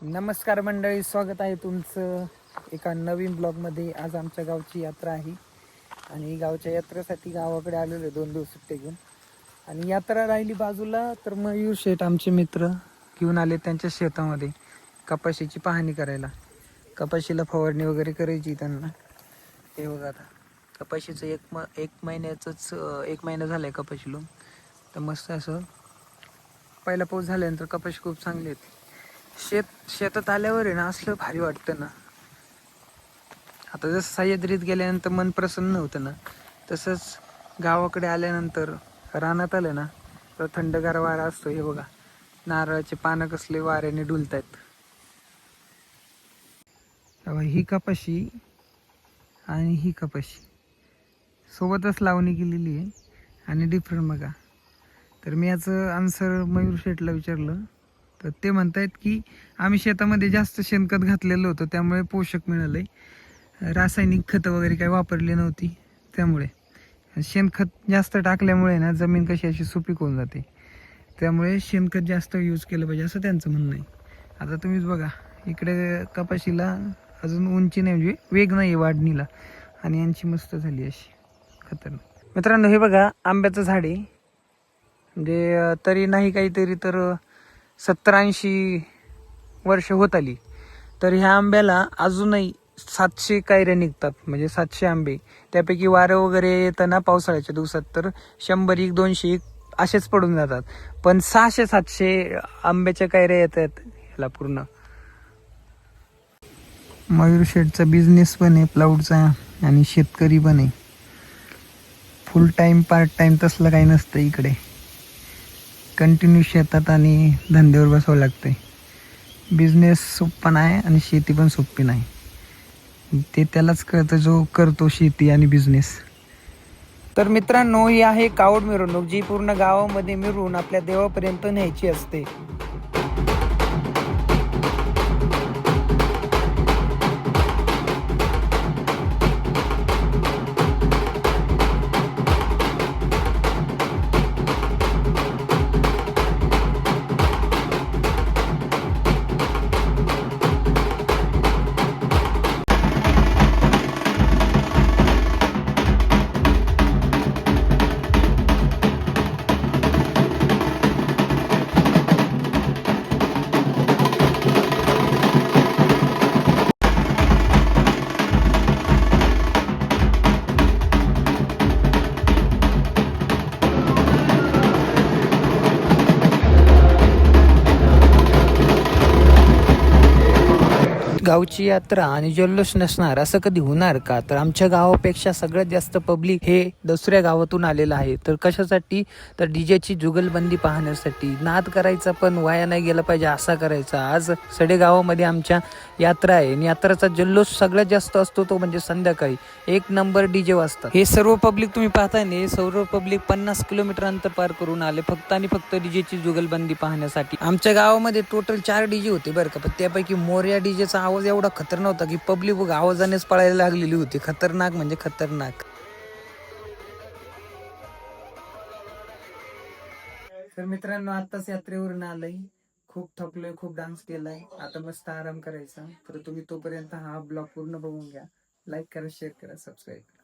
नमस्कार मंडळी, स्वागत आहे तुमचं एका नवीन ब्लॉगमध्ये. आज आमच्या गावची यात्रा आहे आणि गावच्या यात्रेसाठी गावाकडे आलेलो आहे 2 दिवस सुट्टी घेऊन. आणि यात्रा राहिली बाजूला तर मयूर शेठ आमचे मित्र घेऊन आले त्यांच्या शेतामध्ये कपाशीची पाहणी करायला. कपाशीला फवारणी वगैरे करायची त्यांना. हे बघा आता कपाशीचं एक महिन्याचंच 1 महिना झाला आहे कपाशी लावून. तर मस्त असं पहिला पाऊस झाल्यानंतर कपाशी खूप चांगली होती. शेतात आल्यावर आहे ना असलं भारी वाटतं ना. आता जसं सह्याद्रीत गेल्यानंतर मन प्रसन्न होतं ना, तसंच गावाकडे आल्यानंतर रानात आलं ना तर थंडगार वारा असतो. हे बघा नारळाचे पानं कसले वाऱ्याने डुलतायत. ही कपाशी आणि ही कपाशी सोबतच लावणी केलेली आहे. आणि डिफरंट बघा. तर मी याचं आन्सर मयूर शेठला विचारलं तर ते म्हणतायत की आम्ही शेतामध्ये जास्त शेणखत घातलेलं होतं, त्यामुळे पोषक मिळालं आहे. रासायनिक खतं वगैरे काही वापरली नव्हती, त्यामुळे शेणखत जास्त टाकल्यामुळे ना जमीन कशी अशी सुपीक होऊन जाते. त्यामुळे शेणखत जास्त यूज केलं पाहिजे असं त्यांचं म्हणणं आहे. आता तुम्हीच बघा इकडे कपाशीला अजून उंची नाही, म्हणजे वेग नाही आहे वाढणीला. आणि यांची मस्त झाली अशी खतरनाक. मित्रांनो हे बघा आंब्याचं झाड आहे. म्हणजे तरी नाही काहीतरी तर 70-80 वर्ष होत आली. तर ह्या आंब्याला अजूनही 700 कैऱ्या निघतात, म्हणजे 700 आंबे. त्यापैकी वारं वगैरे येताना पावसाळ्याच्या दिवसात तर 100-200 असेच पडून जातात. पण 600-700 आंब्याच्या कैऱ्या येतात ह्याला पूर्ण. मयूर शेठचा बिझनेस पण आहे प्लाऊडचा, आणि शेतकरी पण आहे. फुल टाईम पार्ट टाईम तसलं काही नसतं इकडे. कंटिन्यू शेतात आणि धंद्यावर बसावं लागतंय. बिझनेस सोपा नाही आणि शेती पण सोपी नाही. ते त्यालाच कळतं जो करतो शेती आणि बिझनेस. तर मित्रांनो ही आहे कावड मिरवणूक, जी पूर्ण गावामध्ये मिरवून आपल्या देवापर्यंत न्यायची असते. गावची यात्रा आणि जल्लोष नसणार असं कधी होणार का? तर आमच्या गावापेक्षा सगळ्यात जास्त पब्लिक हे दुसऱ्या गावातून आलेलं आहे. तर कशासाठी? तर डीजेची जुगलबंदी पाहण्यासाठी. नाद करायचा पण वाया नाही गेला पाहिजे असा करायचा. आज सडे गावामध्ये आमच्या यात्रा आहे आणि यात्राचा जल्लोष सगळ्यात जास्त असतो तो म्हणजे संध्याकाळी 1 नंबर डीजे वाजतात. हे सर्व पब्लिक तुम्ही पाहताय ना, हे सर्व पब्लिक 50 किलोमीटर अंतर पार करून आले फक्त आणि फक्त डीजेची जुगलबंदी पाहण्यासाठी. आमच्या गावामध्ये टोटल 4 डीजे होते बरं का, पण त्यापैकी मोरया डीजेचा आवाज एवढा खतरनाक होता की पब्लिक आवाजानेच पळायला लागलेली होती. खतरनाक म्हणजे खतरनाक. तर मित्रांनो आत्ताच यात्रेवरून आलंय, खूप थकलोय, खूप डान्स केलाय, आता मस्त आराम करायचा. तर तुम्ही तोपर्यंत हा ब्लॉग पूर्ण बघून घ्या. लाईक करा, शेअर करा, सबस्क्राईब करा.